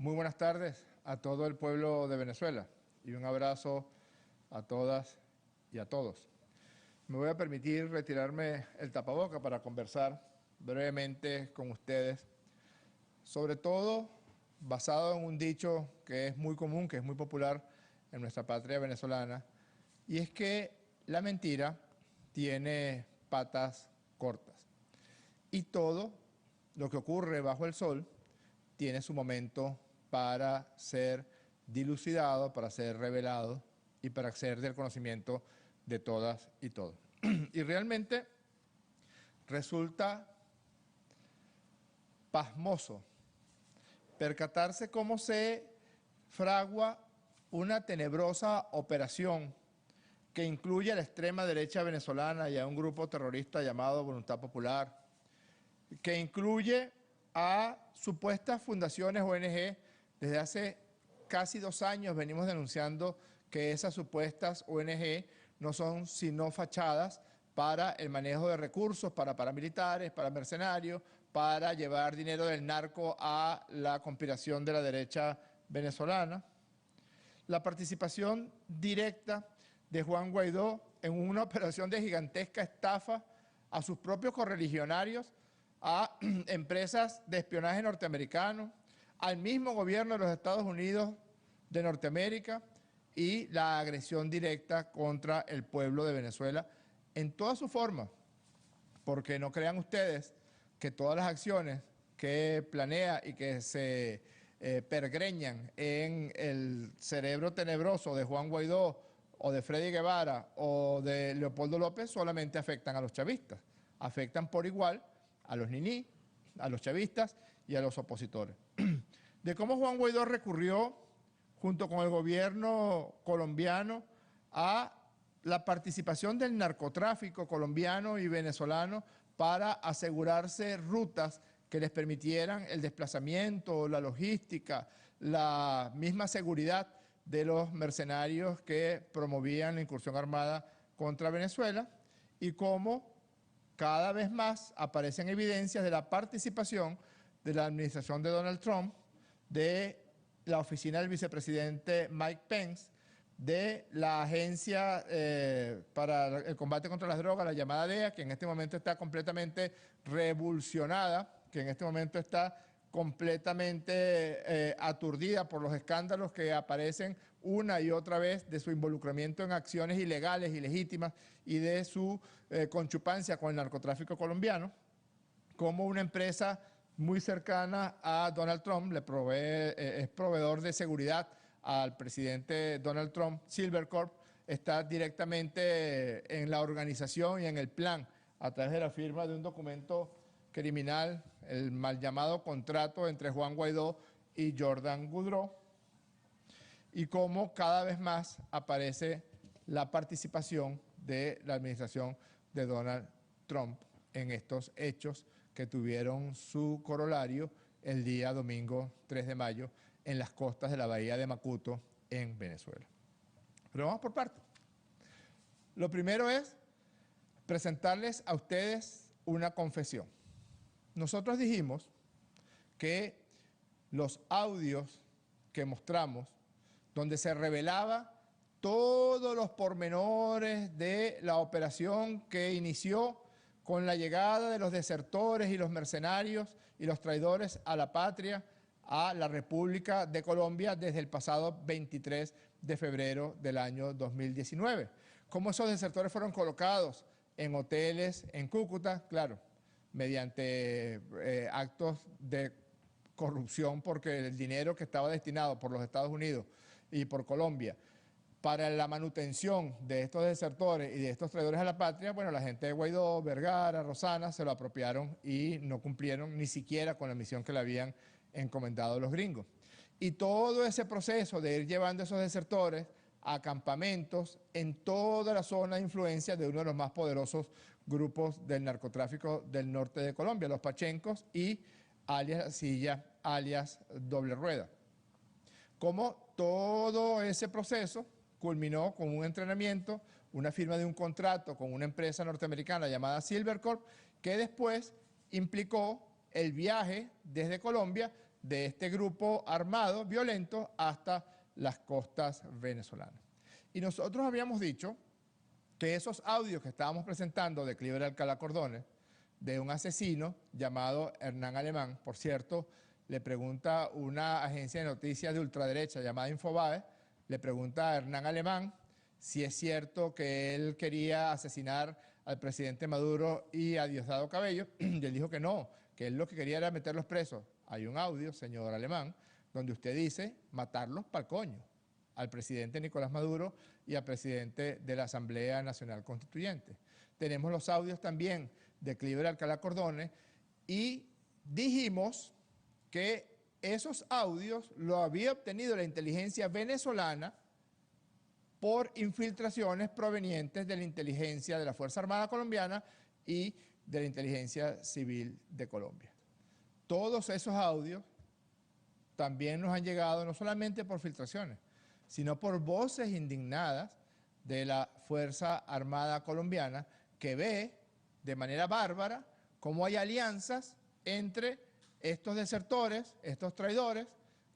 Muy buenas tardes a todo el pueblo de Venezuela y un abrazo a todas y a todos. Me voy a permitir retirarme el tapaboca para conversar brevemente con ustedes, sobre todo basado en un dicho que es muy común, que es muy popular en nuestra patria venezolana, y es que la mentira tiene patas cortas. Y todo lo que ocurre bajo el sol tiene su momento para ser dilucidado, para ser revelado y para ser del conocimiento de todas y todos. Y realmente resulta pasmoso percatarse cómo se fragua una tenebrosa operación que incluye a la extrema derecha venezolana y a un grupo terrorista llamado Voluntad Popular, que incluye a supuestas fundaciones ONG. Desde hace casi 2 años venimos denunciando que esas supuestas ONG no son sino fachadas para el manejo de recursos, para paramilitares, para mercenarios, para llevar dinero del narco a la conspiración de la derecha venezolana. La participación directa de Juan Guaidó en una operación de gigantesca estafa a sus propios correligionarios, a empresas de espionaje norteamericano, al mismo gobierno de los Estados Unidos de Norteamérica y la agresión directa contra el pueblo de Venezuela en todas sus formas, porque no crean ustedes que todas las acciones que planea y que se pergreñan en el cerebro tenebroso de Juan Guaidó o de Freddy Guevara o de Leopoldo López solamente afectan a los chavistas, afectan por igual a los niní, a los chavistas y a los opositores. De cómo Juan Guaidó recurrió, junto con el gobierno colombiano, a la participación del narcotráfico colombiano y venezolano para asegurarse rutas que les permitieran el desplazamiento, la logística, la misma seguridad de los mercenarios que promovían la incursión armada contra Venezuela, y cómo cada vez más aparecen evidencias de la participación de la administración de Donald Trump, de la oficina del vicepresidente Mike Pence, de la Agencia para el Combate contra las Drogas, la llamada DEA, que en este momento está completamente revulsionada, que en este momento está completamente aturdida por los escándalos que aparecen una y otra vez de su involucramiento en acciones ilegales, ilegítimas, y de su conchupancia con el narcotráfico colombiano, como una empresa muy cercana a Donald Trump le provee, es proveedor de seguridad al presidente Donald Trump. Silvercorp está directamente en la organización y en el plan a través de la firma de un documento criminal, el mal llamado contrato entre Juan Guaidó y Jordan Goudreau, y cómo cada vez más aparece la participación de la administración de Donald Trump en estos hechos que tuvieron su corolario el día domingo 3 de mayo en las costas de la bahía de Macuto, en Venezuela. Pero vamos por partes. Lo primero es presentarles a ustedes una confesión. Nosotros dijimos que los audios que mostramos, donde se revelaba todos los pormenores de la operación que inició con la llegada de los desertores y los mercenarios y los traidores a la patria, a la República de Colombia desde el pasado 23 de febrero del año 2019. Cómo esos desertores fueron colocados en hoteles en Cúcuta, claro, mediante actos de corrupción, porque el dinero que estaba destinado por los Estados Unidos y por Colombia para la manutención de estos desertores y de estos traidores a la patria, bueno, la gente de Guaidó, Vergara, Rosana, se lo apropiaron y no cumplieron ni siquiera con la misión que le habían encomendado los gringos. Y todo ese proceso de ir llevando esos desertores a campamentos en toda la zona de influencia de uno de los más poderosos grupos del narcotráfico del norte de Colombia, los Pachencos y alias Silla, alias Doble Rueda. Como todo ese proceso culminó con un entrenamiento, una firma de un contrato con una empresa norteamericana llamada Silvercorp, que después implicó el viaje desde Colombia de este grupo armado violento hasta las costas venezolanas. Y nosotros habíamos dicho que esos audios que estábamos presentando de Cliver Alcalá Cordones, de un asesino llamado Hernán Alemán, por cierto, le pregunta una agencia de noticias de ultraderecha llamada Infobae, le pregunta a Hernán Alemán si es cierto que él quería asesinar al presidente Maduro y a Diosdado Cabello, y él dijo que no, que él lo que quería era meterlos presos. Hay un audio, señor Alemán, donde usted dice matarlos pa'l coño al presidente Nicolás Maduro y al presidente de la Asamblea Nacional Constituyente. Tenemos los audios también de Cliver Alcalá Cordones y dijimos que esos audios lo había obtenido la inteligencia venezolana por infiltraciones provenientes de la inteligencia de la Fuerza Armada Colombiana y de la inteligencia civil de Colombia. Todos esos audios también nos han llegado no solamente por filtraciones, sino por voces indignadas de la Fuerza Armada Colombiana que ve de manera bárbara cómo hay alianzas entre estos desertores, estos traidores,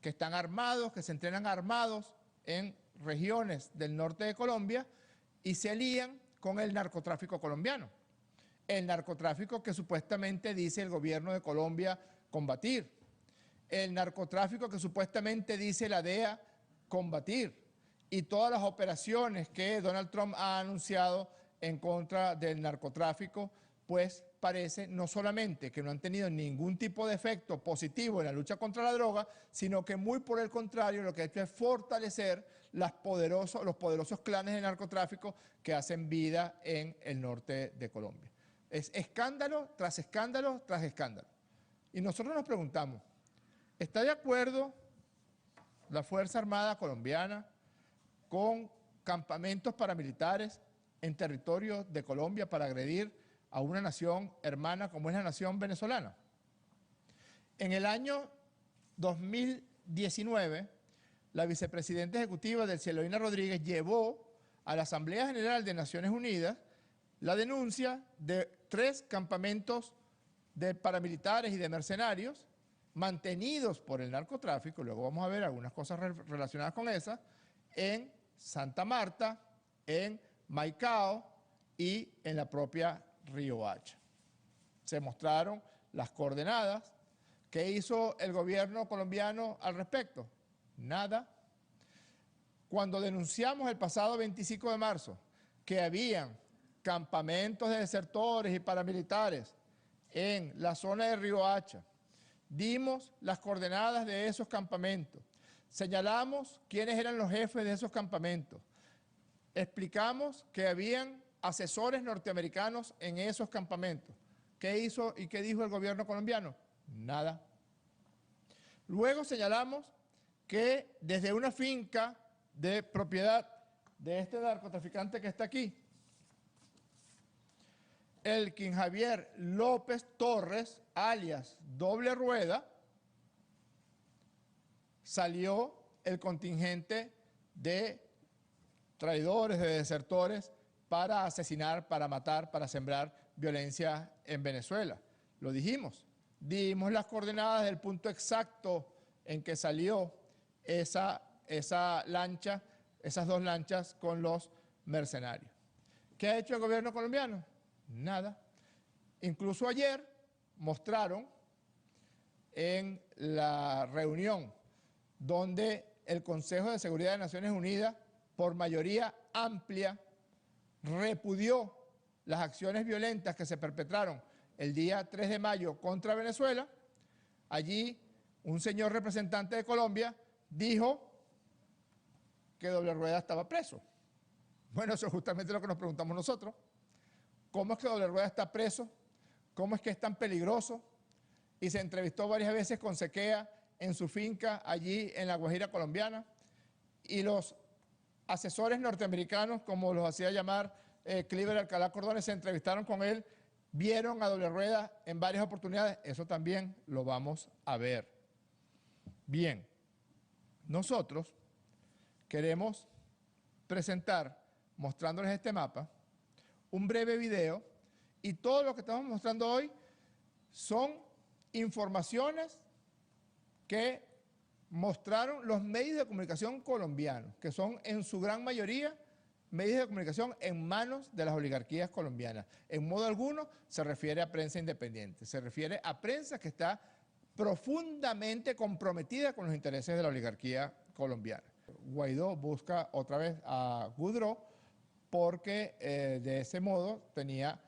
que están armados, que se entrenan armados en regiones del norte de Colombia y se alían con el narcotráfico colombiano. El narcotráfico que supuestamente dice el gobierno de Colombia combatir. El narcotráfico que supuestamente dice la DEA combatir. Y todas las operaciones que Donald Trump ha anunciado en contra del narcotráfico, pues parece no solamente que no han tenido ningún tipo de efecto positivo en la lucha contra la droga, sino que muy por el contrario lo que ha hecho es fortalecer los poderosos clanes de narcotráfico que hacen vida en el norte de Colombia. Es escándalo tras escándalo tras escándalo. Y nosotros nos preguntamos, ¿está de acuerdo la Fuerza Armada Colombiana con campamentos paramilitares en territorio de Colombia para agredir a una nación hermana como es la nación venezolana? En el año 2019, la vicepresidenta ejecutiva del Cielorina Rodríguez llevó a la Asamblea General de Naciones Unidas la denuncia de 3 campamentos de paramilitares y de mercenarios mantenidos por el narcotráfico, luego vamos a ver algunas cosas relacionadas con esas, en Santa Marta, en Maicao y en la propia Riohacha. Se mostraron las coordenadas. ¿Qué hizo el gobierno colombiano al respecto? Nada. Cuando denunciamos el pasado 25 de marzo que habían campamentos de desertores y paramilitares en la zona de Riohacha, dimos las coordenadas de esos campamentos, señalamos quiénes eran los jefes de esos campamentos, explicamos que habían asesores norteamericanos en esos campamentos. ¿Qué hizo y qué dijo el gobierno colombiano? Nada. Luego señalamos que desde una finca de propiedad de este narcotraficante que está aquí, Elkin Javier López Torres, alias Doble Rueda, salió el contingente de traidores, de desertores, para asesinar, para matar, para sembrar violencia en Venezuela. Lo dijimos, dimos las coordenadas del punto exacto en que salió esa lancha, esas 2 lanchas con los mercenarios. ¿Qué ha hecho el gobierno colombiano? Nada. Incluso ayer mostraron en la reunión donde el Consejo de Seguridad de Naciones Unidas, por mayoría amplia, repudió las acciones violentas que se perpetraron el día 3 de mayo contra Venezuela. Allí un señor representante de Colombia dijo que Doble Rueda estaba preso. Bueno, eso es justamente lo que nos preguntamos nosotros. ¿Cómo es que Doble Rueda está preso? ¿Cómo es que es tan peligroso? Y se entrevistó varias veces con Sequea en su finca allí en la Guajira colombiana. Y los asesores norteamericanos, como los hacía llamar Cliver Alcalá Cordones, se entrevistaron con él, vieron a Doble Rueda en varias oportunidades. Eso también lo vamos a ver. Bien, nosotros queremos presentar, mostrándoles este mapa, un breve video, y todo lo que estamos mostrando hoy son informaciones que mostraron los medios de comunicación colombianos, que son en su gran mayoría medios de comunicación en manos de las oligarquías colombianas. En modo alguno se refiere a prensa independiente, se refiere a prensa que está profundamente comprometida con los intereses de la oligarquía colombiana. Guaidó busca otra vez a Goudreau porque de ese modo tenía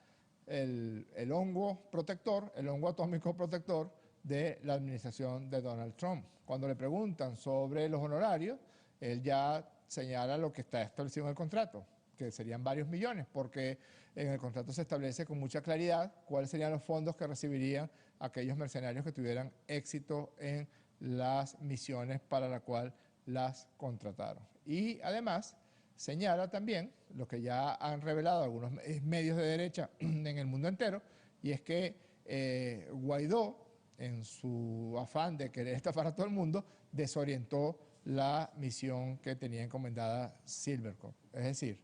el hongo protector, el hongo atómico protector de la administración de Donald Trump. Cuando le preguntan sobre los honorarios, él ya señala lo que está establecido en el contrato, que serían varios millones, porque en el contrato se establece con mucha claridad cuáles serían los fondos que recibirían aquellos mercenarios que tuvieran éxito en las misiones para la cual las contrataron. Y además señala también lo que ya han revelado algunos medios de derecha en el mundo entero, y es que Guaidó, en su afán de querer estafar a todo el mundo, desorientó la misión que tenía encomendada Silvercorp. Es decir,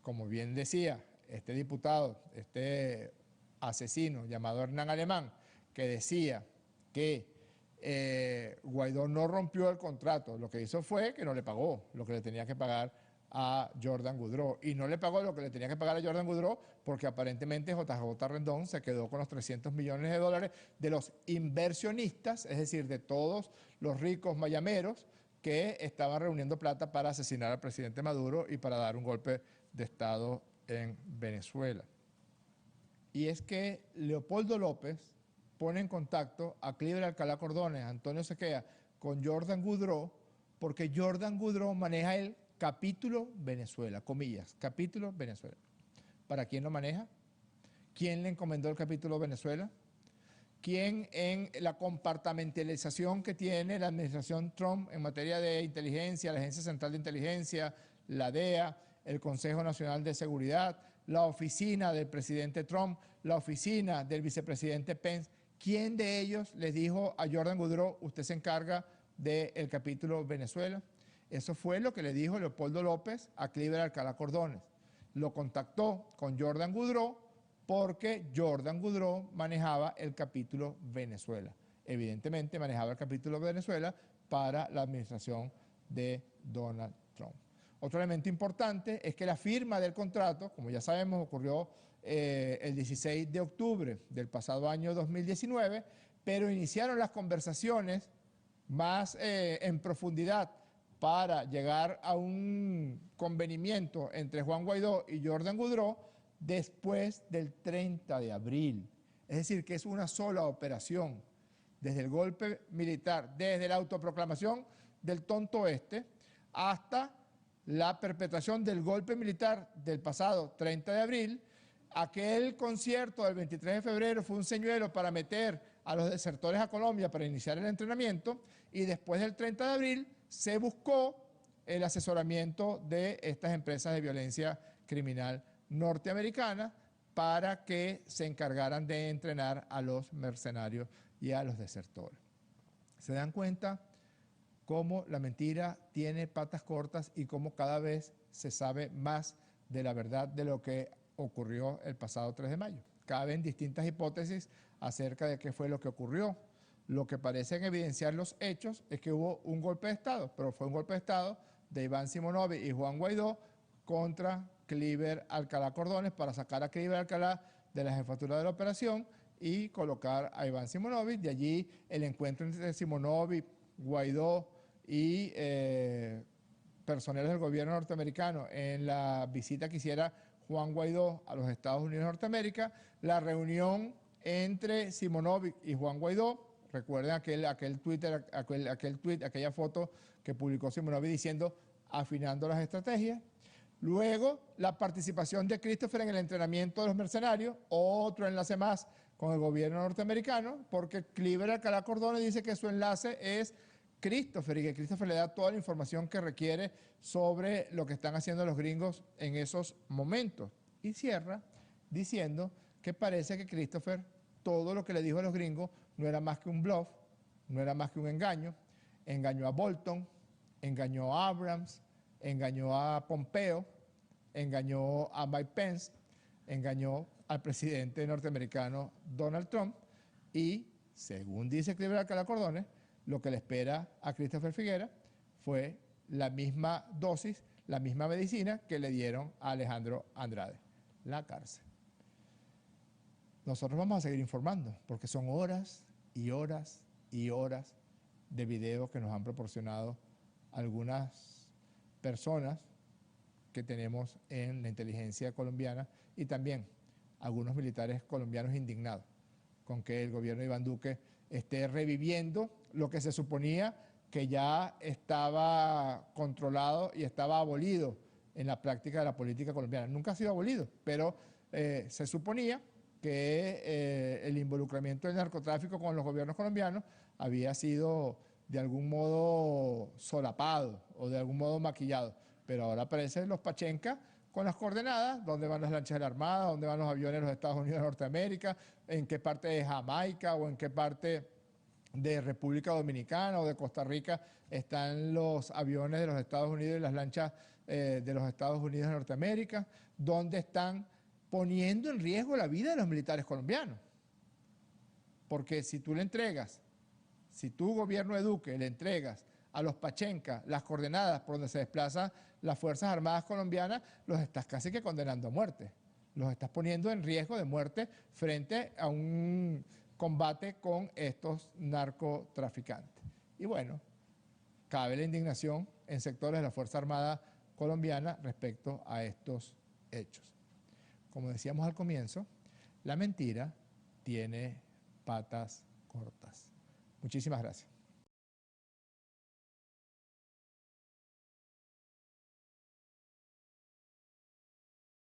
como bien decía este diputado, este asesino llamado Hernán Alemán, que decía que Guaidó no rompió el contrato, lo que hizo fue que no le pagó lo que le tenía que pagar a Jordan Goudreau, y no le pagó lo que le tenía que pagar a Jordan Goudreau porque aparentemente JJ Rendón se quedó con los 300 millones de dólares de los inversionistas, es decir, de todos los ricos mayameros que estaban reuniendo plata para asesinar al presidente Maduro y para dar un golpe de Estado en Venezuela. Y es que Leopoldo López pone en contacto a Cliver Alcalá Cordones, Antonio Sequea, con Jordan Goudreau, porque Jordan Goudreau maneja el capítulo Venezuela, comillas, capítulo Venezuela. ¿Para quién lo maneja? ¿Quién le encomendó el capítulo Venezuela? ¿Quién en la compartimentalización que tiene la administración Trump en materia de inteligencia, la Agencia Central de Inteligencia, la DEA, el Consejo Nacional de Seguridad, la oficina del presidente Trump, la oficina del vicepresidente Pence? ¿Quién de ellos les dijo a Jordan Goudreau, usted se encarga del capítulo Venezuela? Eso fue lo que le dijo Leopoldo López a Cliver Alcalá Cordones. Lo contactó con Jordan Goudreau porque Jordan Goudreau manejaba el capítulo Venezuela. Evidentemente manejaba el capítulo Venezuela para la administración de Donald Trump. Otro elemento importante es que la firma del contrato, como ya sabemos, ocurrió el 16 de octubre del pasado año 2019, pero iniciaron las conversaciones más en profundidad para llegar a un convenimiento entre Juan Guaidó y Jordan Goudreau después del 30 de abril. Es decir, que es una sola operación, desde el golpe militar, desde la autoproclamación del tonto este, hasta la perpetración del golpe militar del pasado 30 de abril. Aquel concierto del 23 de febrero fue un señuelo para meter a los desertores a Colombia para iniciar el entrenamiento, y después del 30 de abril se buscó el asesoramiento de estas empresas de violencia criminal norteamericana para que se encargaran de entrenar a los mercenarios y a los desertores. ¿Se dan cuenta cómo la mentira tiene patas cortas y cómo cada vez se sabe más de la verdad de lo que ocurrió el pasado 3 de mayo? Caben distintas hipótesis acerca de qué fue lo que ocurrió. Lo que parecen evidenciar los hechos es que hubo un golpe de Estado, pero fue un golpe de Estado de Iván Simonovic y Juan Guaidó contra Cliver Alcalá Cordones para sacar a Cliver Alcalá de la jefatura de la operación y colocar a Iván Simonovic. De allí el encuentro entre Simonovic, Guaidó y personeros del gobierno norteamericano en la visita que hiciera Juan Guaidó a los Estados Unidos de Norteamérica, la reunión entre Simonovic y Juan Guaidó. Recuerden aquel tweet, aquella foto que publicó Simonovic diciendo afinando las estrategias. Luego, la participación de Christopher en el entrenamiento de los mercenarios, otro enlace más con el gobierno norteamericano, porque Cliver Alcalá Cordones dice que su enlace es Christopher y que Christopher le da toda la información que requiere sobre lo que están haciendo los gringos en esos momentos. Y cierra diciendo que parece que Christopher, todo lo que le dijo a los gringos no era más que un bluff, no era más que un engaño. Engañó a Bolton, engañó a Abrams, engañó a Pompeo, engañó a Mike Pence, engañó al presidente norteamericano Donald Trump y, según dice Cliver Alcalá Cordones, lo que le espera a Christopher Figuera fue la misma dosis, la misma medicina que le dieron a Alejandro Andrade, la cárcel. Nosotros vamos a seguir informando, porque son horas y horas y horas de videos que nos han proporcionado algunas personas que tenemos en la inteligencia colombiana y también algunos militares colombianos indignados con que el gobierno de Iván Duque esté reviviendo lo que se suponía que ya estaba controlado y estaba abolido en la práctica de la política colombiana. Nunca ha sido abolido, pero se suponía que el involucramiento del narcotráfico con los gobiernos colombianos había sido de algún modo solapado o de algún modo maquillado. Pero ahora aparecen los Pachenca con las coordenadas, dónde van las lanchas de la Armada, dónde van los aviones de los Estados Unidos de Norteamérica, en qué parte de Jamaica o en qué parte de República Dominicana o de Costa Rica están los aviones de los Estados Unidos y las lanchas de los Estados Unidos de Norteamérica, dónde están poniendo en riesgo la vida de los militares colombianos. Porque si tú le entregas, si tu gobierno de Duque le entregas a los Pachenca las coordenadas por donde se desplazan las Fuerzas Armadas colombianas, los estás casi que condenando a muerte. Los estás poniendo en riesgo de muerte frente a un combate con estos narcotraficantes. Y bueno, cabe la indignación en sectores de la Fuerza Armada colombiana respecto a estos hechos. Como decíamos al comienzo, la mentira tiene patas cortas. Muchísimas gracias.